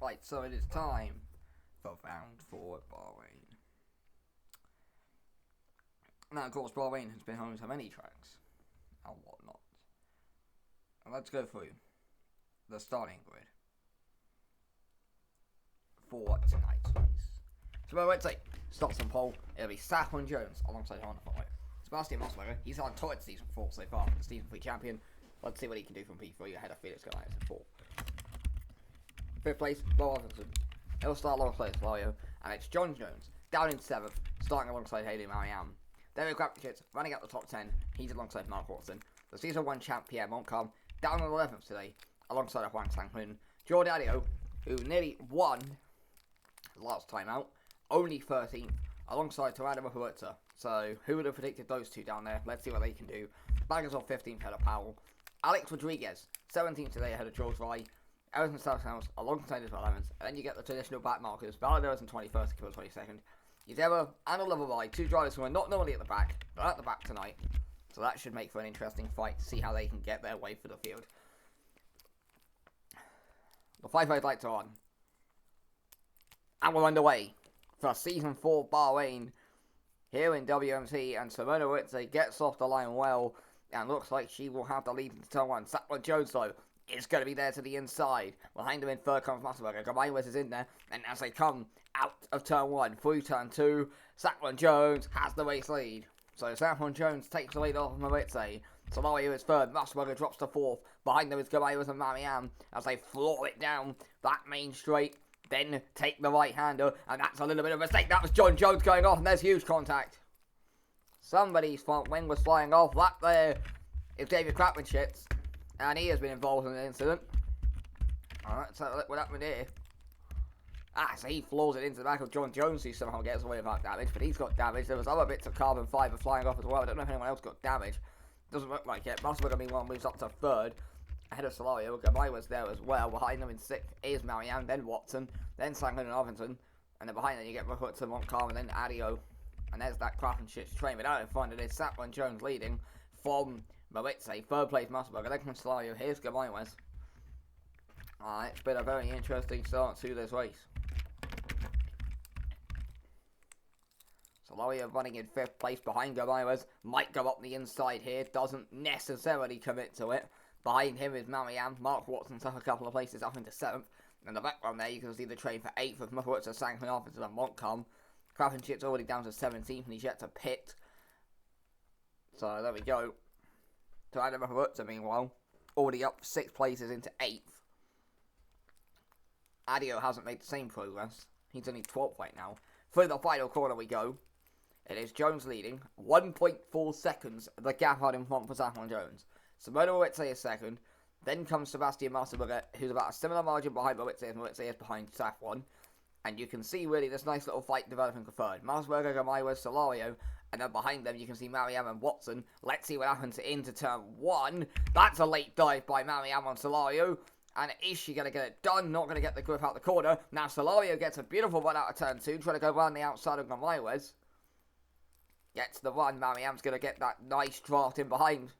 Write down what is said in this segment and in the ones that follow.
Right, so it is time for round 4 at Bahrain. Now, of course, Bahrain has been home to many tracks and whatnot. And let's go through the starting grid for tonight's race. So, WMT starts on pole. It'll be Saffron Jones alongside Honda Follow. Sebastian Mossberger, he's on torrid season 4 so far, the season 3 champion. Let's see what he can do from P3 ahead of Felix Goliath in 4th. 5th place, Bo Robinson. He'll start alongside Flavio, and it's John Jones down in 7th, starting alongside Haley Marianne. David Krapchitz running out the top 10, he's alongside Mark Watson. The season 1 champ Pierre Montcalm down in 11th today, alongside Huang Sanghun. Jordadio, who nearly won last time out, only 13th, alongside Tarada Mahuerta. So, who would have predicted those two down there? Let's see what they can do. Baggers off 15th ahead of Powell. Alex Rodriguez, 17th today ahead of George Rye. Everton Southhouse alongside his 11th. And then you get the traditional back markers. Baladeras in 21st, Kill 22nd. Yuzeva and Oliver Rye, two drivers who are not normally at the back, but at the back tonight. So that should make for an interesting fight to see how they can get their way through the field. The 5-8 lights are on. And we're underway for Season 4 Bahrain here in WMT, and Simona Ritze gets off the line well, and looks like she will have the lead into turn 1. Sattler Jones, though, is going to be there to the inside. Behind them in third comes Massenberger. Gabayes is in there, and as they come out of turn 1, through turn 2, Sattler Jones has the race lead. So Sattler Jones takes the lead off of Maritze. Solario is third, Massenberger drops to 4th. Behind them is Gabayes and Marianne as they floor it down that main straight. Then take the right-hander, and that's a little bit of a mistake. That was John Jones going off, and there's huge contact. Somebody's front wing was flying off. That there is David Krapmanschitz, and he has been involved in the incident. Alright, let's have a look what happened here. So he floors it into the back of John Jones, who somehow gets away without damage, but he's got damage. There was other bits of carbon fibre flying off as well. I don't know if anyone else got damage. Doesn't look like it. Massenberger, meanwhile, moves up to 3rd. Ahead of Solario, Gabai was there as well. Behind them in 6th is Marianne, then Watson, then Sanghun and Ovington. And then behind them you get Mahutza, Montcalm, and then Adio. And there's that Krapmanschitz train. But out in front it is Sattler Jones leading from Maritze. 3rd place Massenberger, then comes Solario. Here's Gabai West. It's been a very interesting start to this race. Solario running in 5th place behind Gabai West. Might go up the inside here. Doesn't necessarily commit to it. Behind him is Marianne. Mark Watson's up a couple of places up into 7th. In the background there, you can see the train for 8th with Mahutza, Sanghun, Offensive and Montcalm. Krapmanschitz already down to 17th and he's yet to pit. So there we go. To Adam Mahutza, meanwhile, already up 6 places into 8th. Adio hasn't made the same progress. He's only 12th right now. Through the final corner we go. It is Jones leading. 1.4 seconds, the gap out in front for Saffron Jones. Simona Maritze is 2nd, then comes Sebastian Massenberger, who's about a similar margin behind Maritze as Maritze is behind Saffron. And you can see really this nice little fight developing for 3rd. Massenberger, Gamaywa, Solario, and then behind them you can see Marianne and Watson. Let's see what happens into turn 1. That's a late dive by Marianne on Solario. And is she going to get it done? Not going to get the grip out the corner. Now Solario gets a beautiful run out of turn 2, trying to go around the outside of Gamaywa. Gets the run, Marianne's going to get that nice draft in behind.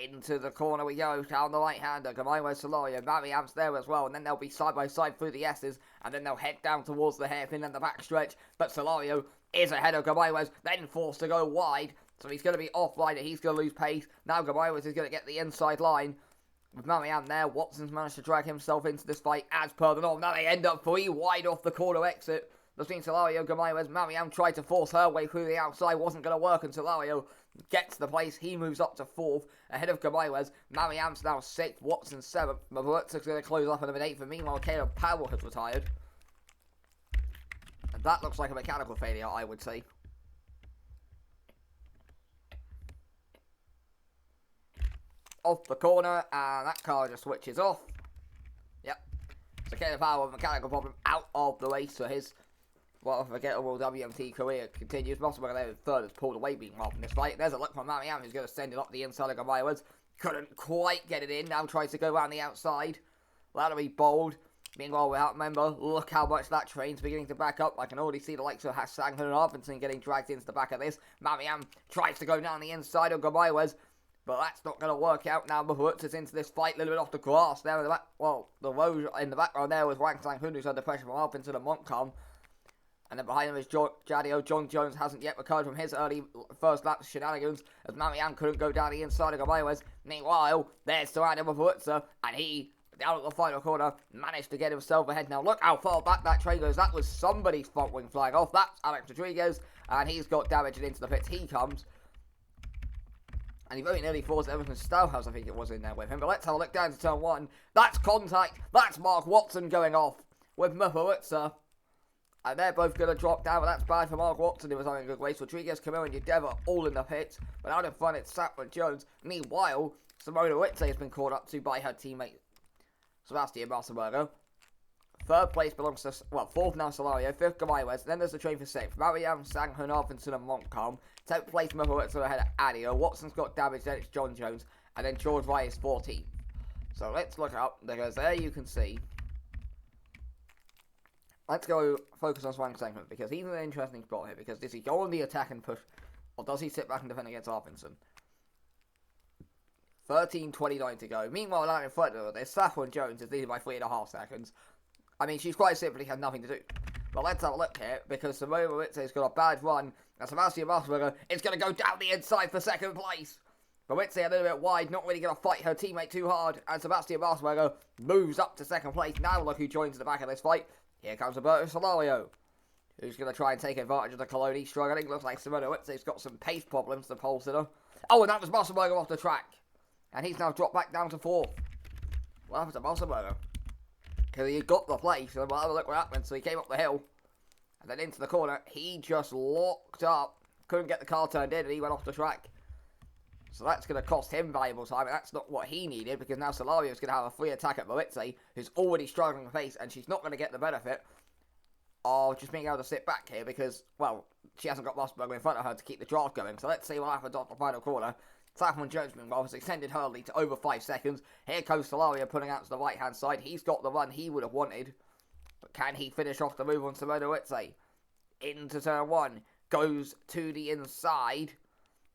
Into the corner we go, down the right-hander, Gamaywa, Solario, Marianne's there as well, and then they'll be side-by-side through the S's, and then they'll head down towards the hairpin and the backstretch, but Solario is ahead of Gamaywa, then forced to go wide, so he's going to be offline and he's going to lose pace. Now Gamaywa is going to get the inside line, with Marianne there. Watson's managed to drag himself into this fight as per the norm. Now they end up 3 wide off the corner exit. Between Solario, Gamaywa, Marianne tried to force her way through the outside, wasn't going to work, and Solario gets the place. He moves up to 4th, ahead of Gamaywa. Marianne's now 6th, Watson 7th. Mavert's going to close up in a minute 8th, and meanwhile Caleb Powell has retired. And that looks like a mechanical failure, I would say. Off the corner, and that car just switches off. Yep. So Caleb Powell, mechanical problem, out of the race, so his forgettable WMT career continues. Mossberger there in 3rd has pulled away being off in this fight. There's a look from Marianne who's going to send it up the inside of Gamaywa. Couldn't quite get it in. Now tries to go around the outside. That'll be bold. Meanwhile, without member, look how much that train's beginning to back up. I can already see the likes of Sanghun and Arvidsson getting dragged into the back of this. Marianne tries to go down the inside of Gamaywa. But that's not going to work out now. Mahurtsa's into this fight, a little bit off the grass there in the back. Well, the road in the background there was Wang Sang-hun, who's under pressure from up into the Montcalm. And then behind him is Jadio. John Jones hasn't yet recovered from his early first lap shenanigans, as Marianne couldn't go down the inside of Gamaywas. Meanwhile, there's surrounding Mahurtsa, and he, down at the final corner, managed to get himself ahead. Now look how far back that train goes. That was somebody's front wing flying off. That's Alex Rodriguez, and he's got damage into the pits. He comes. And he very nearly forced Everton Stowhouse, I think it was, in there with him. But let's have a look down to turn 1. That's contact. That's Mark Watson going off with Mahurtsa. And they're both going to drop down, but that's bad for Mark Watson. He was having a good race. Rodriguez, Camille, and Yadeva all in the pits. But out in front, it's Sapper Jones. Meanwhile, Simona Ritze has been caught up to by her teammate Sebastian Barcelona. Third place belongs to, well, fourth now Solario, fifth Gamaywas, then there's the train for sixth. Mariam, Sang-hun, Arvinson and Montcalm. 10th place Mahurtsa ahead of Adio. Watson's got damage, then it's John Jones. And then George Wright is 14th. So let's look up, because there you can see. Let's go focus on Wang Sang-hun, because he's an interesting spot here. Because does he go on the attack and push, or does he sit back and defend against Arvinson? 13:29 to go. Meanwhile, out in front of there's Saffron Jones is leading by 3.5 seconds. I mean, she's quite simply had nothing to do. But let's have a look here, because Simona Ritze's got a bad run, and Sebastian Barcelona is going to go down the inside for second place. But Ritze a little bit wide, not really going to fight her teammate too hard, and Sebastian Barcelona moves up to second place. Now look who joins the back of this fight. Here comes Roberto Solario, who's going to try and take advantage of the Coloni struggling. Looks like Simona Ritze's got some pace problems, the pole sitter. Oh, and that was Barcelona off the track. And he's now dropped back down to 4th. What happened to Barcelona? Because he got the place, and we'll have a look what happened. So he came up the hill, and then into the corner. He just locked up, couldn't get the car turned in, and he went off the track. So that's going to cost him valuable time, and that's not what he needed, because now Solario's going to have a free attack at Moritze, who's already struggling to face, and she's not going to get the benefit of just being able to sit back here, because, well, she hasn't got Mossberger in front of her to keep the draft going. So let's see what happens off the final corner. Saffron Jones, meanwhile, has extended her lead to over 5 seconds. Here comes Solario pulling out to the right-hand side. He's got the run he would have wanted. But can he finish off the move on Simona Ritze? Into turn 1. Goes to the inside.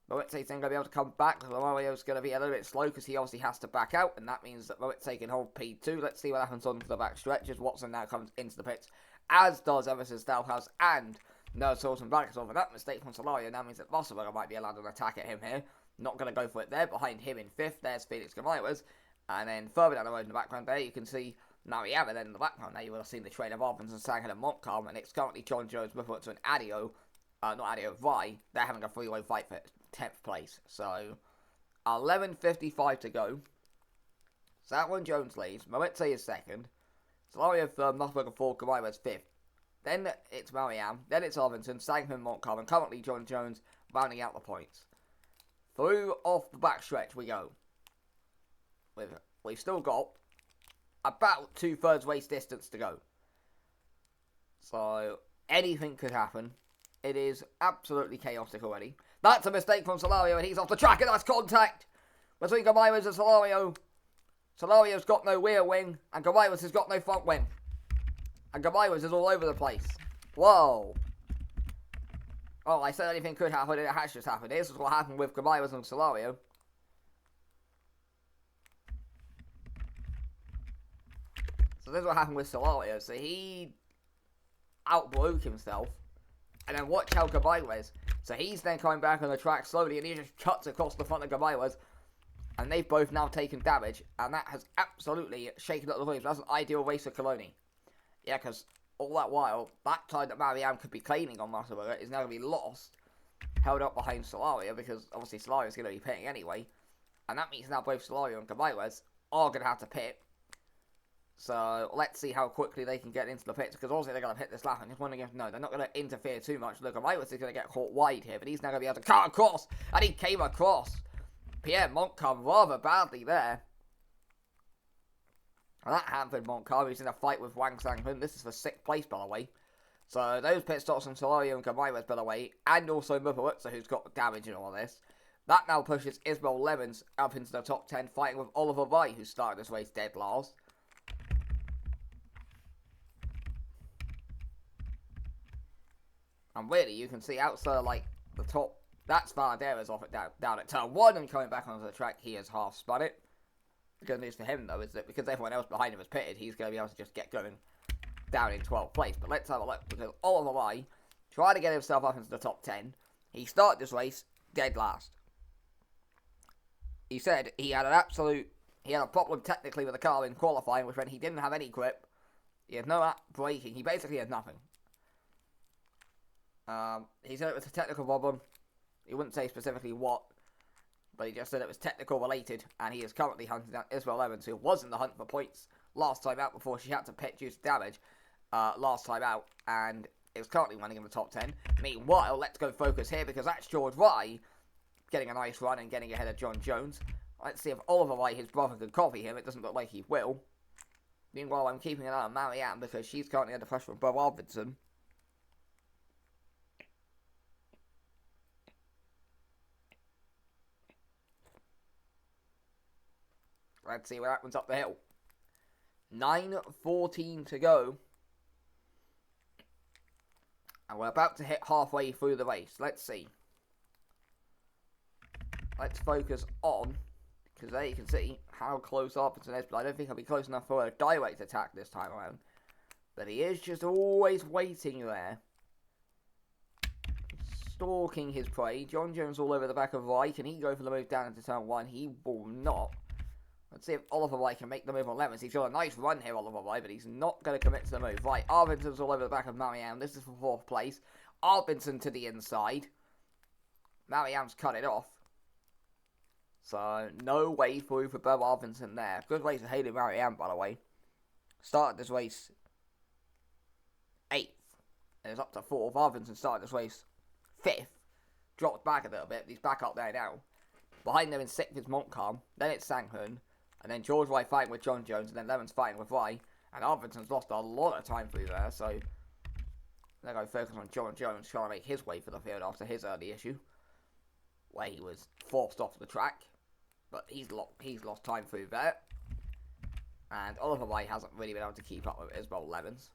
Moritze's then going to be able to come back. Solario's going to be a little bit slow because he obviously has to back out. And that means that Moritze can hold P2. Let's see what happens on the back stretch as Watson now comes into the pits. As does Everson Stowhouse and Nurse Orson Blackasov. And that mistake from Solario now means that Mossberger might be allowed an attack at him here. Not going to go for it there. Behind him in 5th, there's Felix Gamaywas. And then further down the road in the background there, you can see Mariama. Then in the background there, you will have seen the train of Arvinson, Sang-hun and Montcalm. And it's currently John Jones, Mahurtsa and Adio. Not Adio, Vi. They're having a three-way fight for 10th place. So, 11:55 to go. Saffron Jones leads. Moritze is 2nd. Solario 3rd, Mossberger 4th, Gamaywas 5th. Then it's Mariam. Then it's Arvinson, Sang-hun, Montcalm. And currently John Jones rounding out the points. Through off the backstretch we go. We've still got about 2/3 race distance to go. So anything could happen. It is absolutely chaotic already. That's a mistake from Solario, and he's off the track, and that's contact between Gamaywas and Solario. Solario's got no rear wing, and Gamaywas has got no front wing. And Gamaywas is all over the place. Whoa. Oh, I said anything could happen, and it has just happened. This is what happened with Gamaywas and Solario. So this is what happened with Solario. So he outbroke himself. And then watch how Gamaywas. So he's then coming back on the track slowly, and he just cuts across the front of Gamaywas. And they've both now taken damage. And that has absolutely shaken up the volumes. That's an ideal race for Coloni. Yeah, because all that while, that time that Mariam could be claiming on Mossberger is now going to be lost. Held up behind Solario, because obviously Solario is going to be pitting anyway. And that means now both Solario and Gamaywas are going to have to pit. So let's see how quickly they can get into the pits, because obviously they're going to hit this lap. I'm just wondering if, no, they're not going to interfere too much. Look, Gamaywas is going to get caught wide here, but he's now going to be able to cut across. And he came across Pierre Montcalm rather badly there. And that hampered Montcalm, who's in a fight with Wang Sang-hun. This is for 6th place, by the way. So those pit stops from Solario and Gamaywas, by the way, and also Mahurtsa, who's got damage in all this. That now pushes Isabel Levens up into the top 10, fighting with Oliver Wright, who started this race dead last. And really, you can see outside, like, the top That's Valadares off it down at turn 1 and coming back onto the track. He has half spun it. The good news for him, though, is that because everyone else behind him has pitted, he's going to be able to just get going down in 12th place. But let's have a look, because Oliver Lai tried to get himself up into the top 10. He started this race dead last. He said he had a problem technically with the car in qualifying, which meant he didn't have any grip. He had no braking. He basically had nothing. He said it was a technical problem. He wouldn't say specifically what, but he just said it was technical related, and he is currently hunting down Isabel Evans, who was in the hunt for points last time out before she had to pit due to damage last time out, and is currently running in the top 10. Meanwhile, let's go focus here, because that's George Rye getting a nice run and getting ahead of John Jones. Let's see if Oliver Rye, his brother, can copy him. It doesn't look like he will. Meanwhile, I'm keeping an eye on Marianne, because she's currently under pressure from Bo Arvidsson. Let's see what happens up the hill. 9:14 to go. And we're about to hit halfway through the race. Let's see. Let's focus on, because there you can see how close Arvidsson is, but I don't think he'll be close enough for a direct attack this time around. But he is just always waiting there. Stalking his prey. John Jones all over the back of Rye. Can he go for the move down into turn 1? He will not. Let's see if Oliver Rye can make the move on Lemons. He's got a nice run here, Oliver Rye, but he's not going to commit to the move. Right, Arvidsson's all over the back of Marianne. This is for 4th place. Arvidsson to the inside. Marianne's cut it off. So, no way through for Bo Arvidsson there. Good race for Haley Marianne, by the way. Started this race 8th. And it's up to 4th. Arvidsson started this race 5th. Dropped back a little bit, but he's back up there now. Behind them in 6th is Montcalm. Then it's Sanghun. And then George Rye fighting with John Jones. And then Lemons fighting with Rye. And Arvidsson's lost a lot of time through there. So, they're going to focus on John Jones trying to make his way for the field after his early issue, where he was forced off the track. But he's lost time through there. And Oliver Rye hasn't really been able to keep up with Isabel Lemons.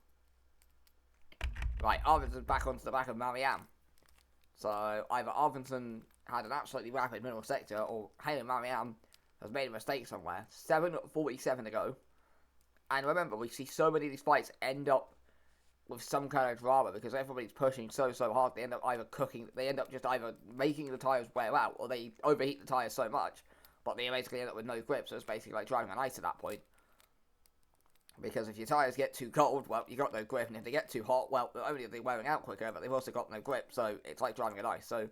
Right, Arvidsson's back onto the back of Marianne. So either Arvidsson had an absolutely rapid middle sector, or Haley Marianne has made a mistake somewhere. 7:47 to go. And remember, we see so many of these fights end up with some kind of drama, because everybody's pushing so hard, they end up either cooking, they end up just either making the tyres wear out, or they overheat the tyres so much, but they basically end up with no grip, so it's basically like driving on ice at that point. Because if your tyres get too cold, well, you got no grip, and if they get too hot, well, not only are they wearing out quicker, but they've also got no grip, so it's like driving on ice. So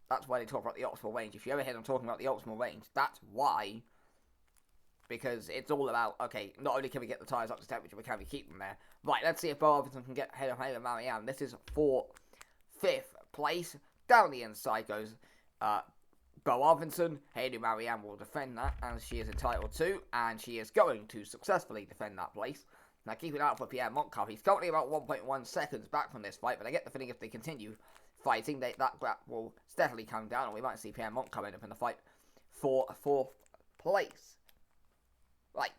that's why they talk about the optimal range. If you ever hear them talking about the optimal range, that's why. Because it's all about, okay, not only can we get the tyres up to temperature, but can we keep them there? Right, let's see if Bo Arvidsson can get ahead of Haley Marianne. This is for 5th place. Down the inside goes Bo Arvidsson. Haley Marianne will defend that, as she is entitled to, and she is going to successfully defend that place. Now, keep it out for Pierre Montcalm. He's currently about 1.1 seconds back from this fight, but I get the feeling if they continue fighting, that gap will steadily come down, and we might see Pierre Montcalm end up in the fight for 4th place. Right.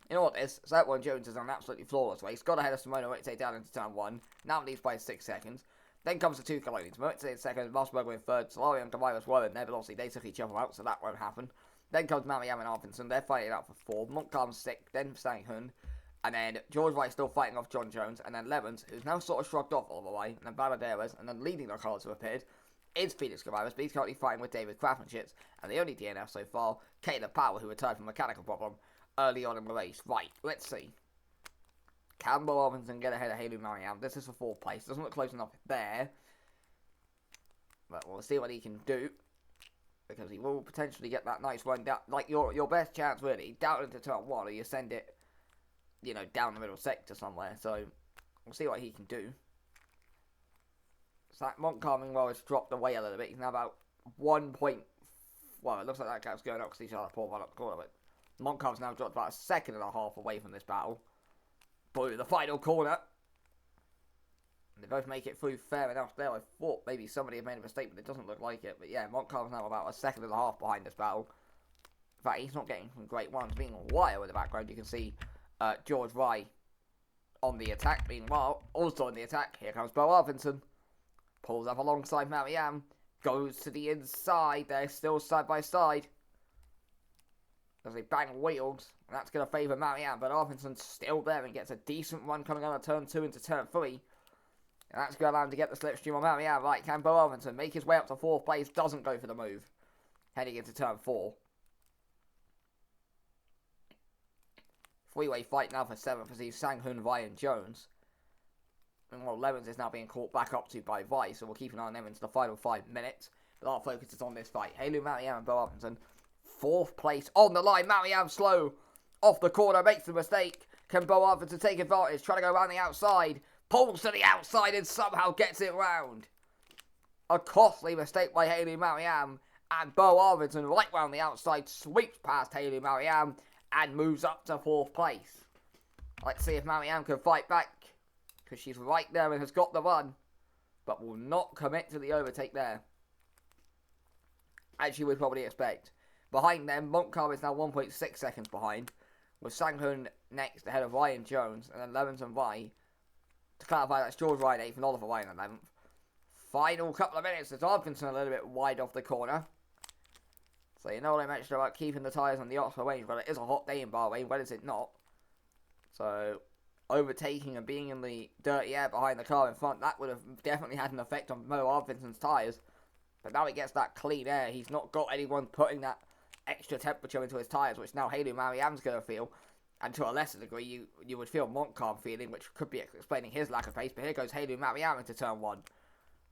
In all this, Zach Jones is on an absolutely flawless race. Got ahead of Simona Witte down into turn 1. Now leads by 6 seconds. Then comes the 2 Colonians. Witte in 2nd, Mossberger in 3rd. Solari and Gavaris were in there, but obviously they took each other out, so that won't happen. Then comes Marianne and Arvidsson. They're fighting out for 4. Montcalm's 6th, then Sanghun. And then George Wright still fighting off John Jones. And then Lemons, who's now sort of shrugged off all the way. And then Valadares, and then leading the cars who appeared, is Felix Gavaris, but he's currently fighting with David Krafenschitz. And the only DNF so far, Caleb Powell, who retired from a mechanical problem early on in the race. Right, let's see. Can Bo Arvidsson get ahead of Haley Marianne? This is for 4th place. Doesn't look close enough there. But we'll see what he can do, because he will potentially get that nice run down. Like, your best chance, really, down into turn 1, or you send it, you know, down the middle sector somewhere. So, we'll see what he can do. So, Montcalm, well, has dropped away a little bit. He's now about 1 point... Well, it looks like that gap's going up, because he's trying to pull one up the corner, but Montcalm's now dropped about 1.5 seconds away from this battle. Through the final corner. And they both make it through fair enough there. I thought maybe somebody had made a mistake, but it doesn't look like it. But yeah, Montcalm's now about 1.5 seconds behind this battle. In fact, he's not getting some great ones. Meanwhile, in the background, you can see George Rye on the attack. Meanwhile, also on the attack, here comes Bo Arvidsson. Pulls up alongside Marianne. Goes to the inside. They're still side by side. As they bang wheels. And that's going to favour Marianne. But Arvidson's still there and gets a decent run coming out of turn 2 into turn 3. And that's going to allow him to get the slipstream on Marianne. Right, can Bo Arvidsson make his way up to 4th place? Doesn't go for the move. Heading into turn 4. Three-way fight now for 7th as he's Sang-Hoon, Vi and Jones. And well, Levens is now being caught back up to by Vi, so we'll keep an eye on them into the final 5 minutes. But our focus is on this fight. Haley, Marianne and Bo Arvidsson. 4th place on the line. Marianne slow. Off the corner, makes the mistake. Can Bo Arvidsson take advantage? Trying to go around the outside. Pulls to the outside and somehow gets it round. A costly mistake by Haley Marianne. And Bo Arvidsson, right round the outside, sweeps past Haley Marianne and moves up to 4th place. Let's see if Marianne can fight back, because she's right there and has got the run, but will not commit to the overtake there, as you would probably expect. Behind them, Montcalm is now 1.6 seconds behind, with Sang-Hoon next ahead of Ryan Jones, and then Levens and Vi. To clarify, that's George Ryan 8th and Oliver Ryan 11th. Final couple of minutes as Arvidsson a little bit wide off the corner. So you know what I mentioned about keeping the tyres on the Oxford range. Well, it is a hot day in Bahrain. When is it not? So overtaking and being in the dirty air behind the car in front, that would have definitely had an effect on Mo Arvidsson's tyres. But now he gets that clean air. He's not got anyone putting that extra temperature into his tyres, which now Haley Marianne's going to feel. And to a lesser degree, you would feel Montcalm feeling, which could be explaining his lack of pace. But here goes Haley Marianne into turn 1.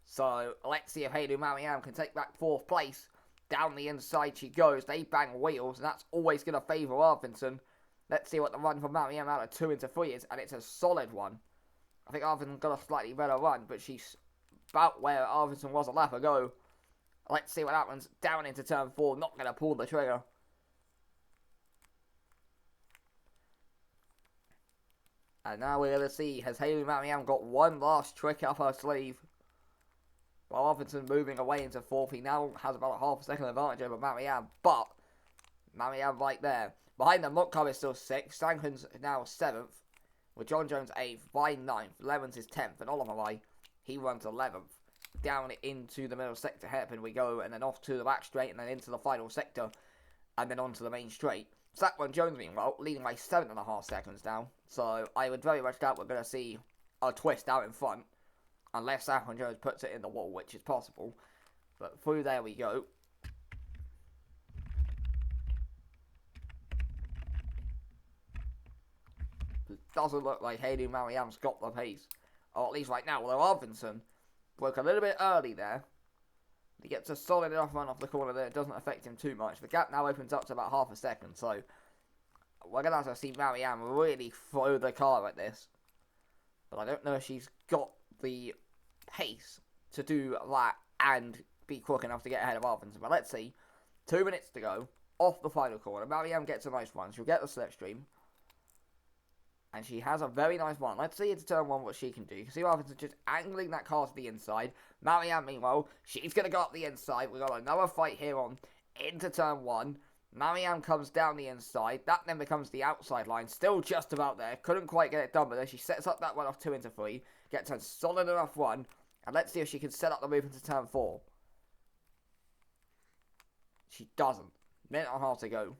So let's see if Haley Marianne can take back 4th place. Down the inside she goes. They bang wheels, and that's always going to favour Arvidsson. Let's see what the run from Marianne out of 2 into 3 is, and it's a solid one. I think Arvidsson got a slightly better run, but she's about where Arvidsson was a lap ago. Let's see what happens. Down into turn 4, not going to pull the trigger. And now we're going to see, has Haley Marianne got one last trick up her sleeve? While Arvidsson moving away into 4th, he now has about a half a second advantage over Marianne, but Marianne right there. Behind them, Montcalm is still 6th, Sang-Hoon's now 7th, with John Jones 8th, Vi 9th, Levens is 10th, and Oliver Vi, he runs 11th. Down into the middle sector hairpin we go, and then off to the back straight, and then into the final sector, and then onto the main straight. So that one, Jones meanwhile, leading by 7.5 seconds now, so I would very much doubt we're going to see a twist out in front. Unless Sang-Hoon Jones puts it in the wall, which is possible. But through there we go. It doesn't look like Haley Marianne's got the pace. Or at least right now. Although Arvidsson broke a little bit early there. He gets a solid enough run off the corner there. It doesn't affect him too much. The gap now opens up to about half a second. So we're going to have to see Marianne really throw the car at this. But I don't know if she's got the pace to do that and be quick enough to get ahead of Arvidsson. But let's see. 2 minutes to go. Off the final corner. Marianne gets a nice run. She'll get the slipstream. And she has a very nice run. Let's see into turn 1 what she can do. You can see Arvidsson just angling that car to the inside. Marianne, meanwhile, she's going to go up the inside. We've got another fight here on into turn 1. Marianne comes down the inside. That then becomes the outside line. Still just about there. Couldn't quite get it done, but then she sets up that one off 2 into 3. Gets a solid enough run. And let's see if she can set up the move into turn 4. She doesn't. Minute and a half to go.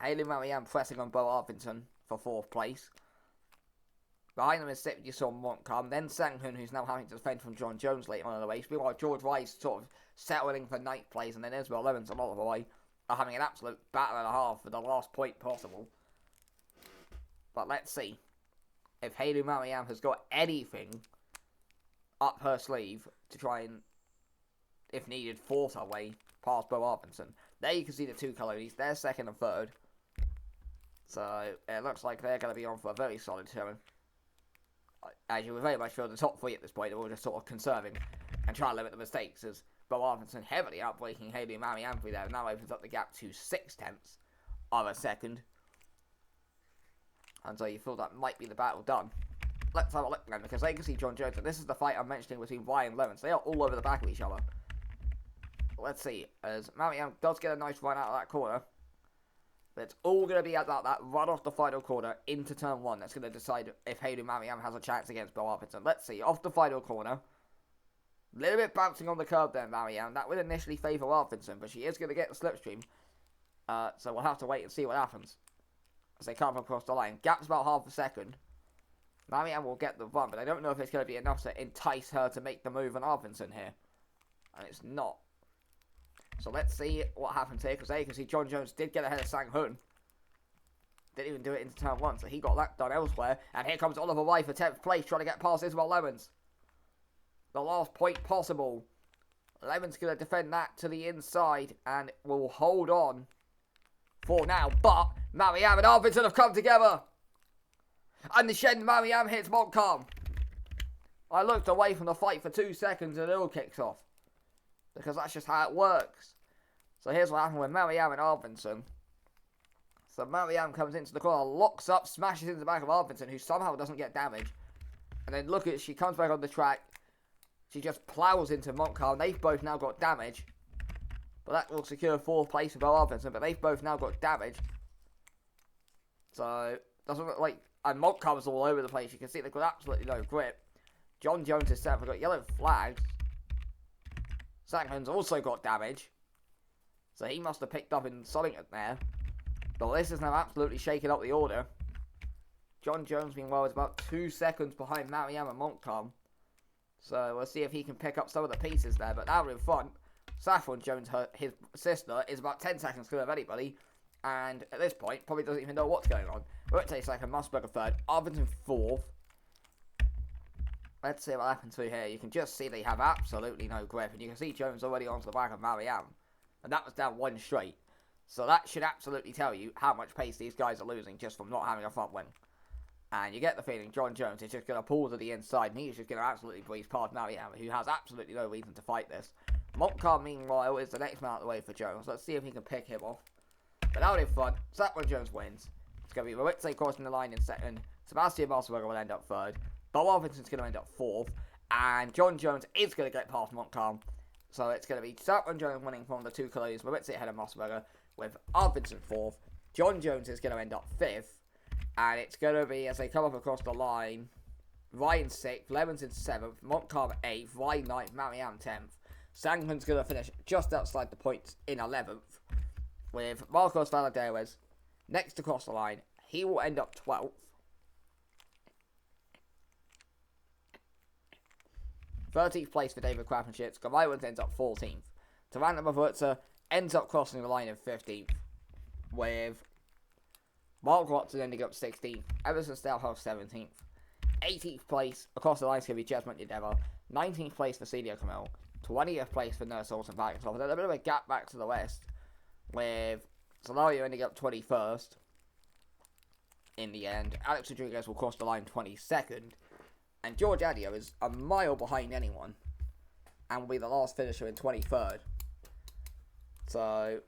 Haley Marianne pressing on Bo Arvidsson for 4th place. Behind them is 6th, you saw Montcalm. Then Sang-Hoon, who's now having to defend from John Jones later on in the race. Meanwhile, George Rice sort of settling for 9th place. And then Isabel Levens and Oliver Way are having an absolute battle and a half for the last point possible. But let's see if Haley Marianne has got anything up her sleeve to try and, if needed, force her way past Bo Arvidsson. There you can see the 2 colonies. They're 2nd and 3rd. So it looks like they're going to be on for a very solid showing. As you would very much feel the top 3 at this point, we're just sort of conserving and trying to limit the mistakes, as Bo Arvidsson heavily outbreaking Haley Marianne through there. Now opens up the gap to 6/10 of a second. And so you feel that might be the battle done. Let's have a look then, because they can see John Jones. And this is the fight I'm mentioning between Vi and Levens. They are all over the back of each other. Let's see, as Marianne does get a nice run out of that corner. But it's all going to be about that run off the final corner into turn 1. That's going to decide if Hayley Mariam has a chance against Bo Arvinson. Let's see, off the final corner. A little bit bouncing on the curb there, Mariam. That would initially favour Arvinson, but she is going to get the slipstream. So we'll have to wait and see what happens as they come across the line. Gap's about half a second. Mariam will get the run, but I don't know if it's going to be enough to entice her to make the move on Arvinson here. And it's not. So let's see what happens here, because you can see John Jones did get ahead of Sang Hun. Didn't even do it into turn 1, so he got that done elsewhere. And here comes Oliver White for 10th place, trying to get past Isabel Lemons. The last point possible. Lemons going to defend that to the inside and will hold on for now. But Mariam and Arvinson have come together. And the Shen Mariam hits Montcalm. I looked away from the fight for 2 seconds and it all kicks off. Because that's just how it works. So here's what happened with Mariam and Arvinson. So Mariam comes into the corner, locks up, smashes into the back of Arvinson, who somehow doesn't get damaged. And then look at, she comes back on the track. She just plows into Montcalm. They've both now got damage. But that will secure 4th place for Bo Arvinson. But they've both now got damage. So, doesn't look like... And Montcalm's all over the place. You can see they've got absolutely no grip. John Jones is 7th. We've got yellow flags. Sanghun's also got damage. So he must have picked up in something there. But this is now absolutely shaking up the order. John Jones, meanwhile, is about 2 seconds behind Mariam and Montcalm. So we'll see if he can pick up some of the pieces there. But now in front, Saffron Jones, his sister, is about 10 seconds clear of anybody. And at this point, probably doesn't even know what's going on. Rotate second, Musburger 3rd, Arvinson 4th. Let's see what happens through here. You can just see they have absolutely no grip. And you can see Jones already onto the back of Mariam. And that was down 1 straight. So that should absolutely tell you how much pace these guys are losing just from not having a front wing. And you get the feeling John Jones is just going to pull to the inside. And he's just going to absolutely breeze past Mariam, who has absolutely no reason to fight this. Montcalm, meanwhile, is the next man out of the way for Jones. Let's see if he can pick him off. But out in front, Saffron Jones wins. It's going to be Maritze crossing the line in 2nd. Sebastian Musburger will end up 3rd. Bo Arvinson's going to end up 4th. And John Jones is going to get past Montcalm. So it's going to be Saffron Jones winning from the 2 collisions. Maritze ahead of Musburger with Arvinson 4th. John Jones is going to end up 5th. And it's going to be, as they come up across the line, Ryan 6th, Lemons in 7th, Montcalm 8th, Ryan 9th, Mariam 10th. Sanghun's going to finish just outside the points in 11th. With Marcos Valaderas next across the line. He will end up 12th. 13th place for David Krappenschitz. Gavaiwans ends up 14th. Tarana Mavurza ends up crossing the line in 15th. With Mark Watson ending up 16th. Everson Stouthouse 17th. 18th place across the line is going to be Jesmond Yadeva. 19th place for Celia Camille. 20th place for Nurse Olsen Vagenstoff. There's a bit of a gap back to the west. With Solario ending up 21st. In the end, Alex Rodriguez will cross the line 22nd. And George Adio is a mile behind anyone. And will be the last finisher in 23rd. So...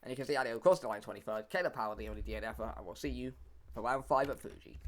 And you can see Adio cross the line 23rd. Caleb Powell, the only DNFer. And we'll see you for round 5 at Fuji.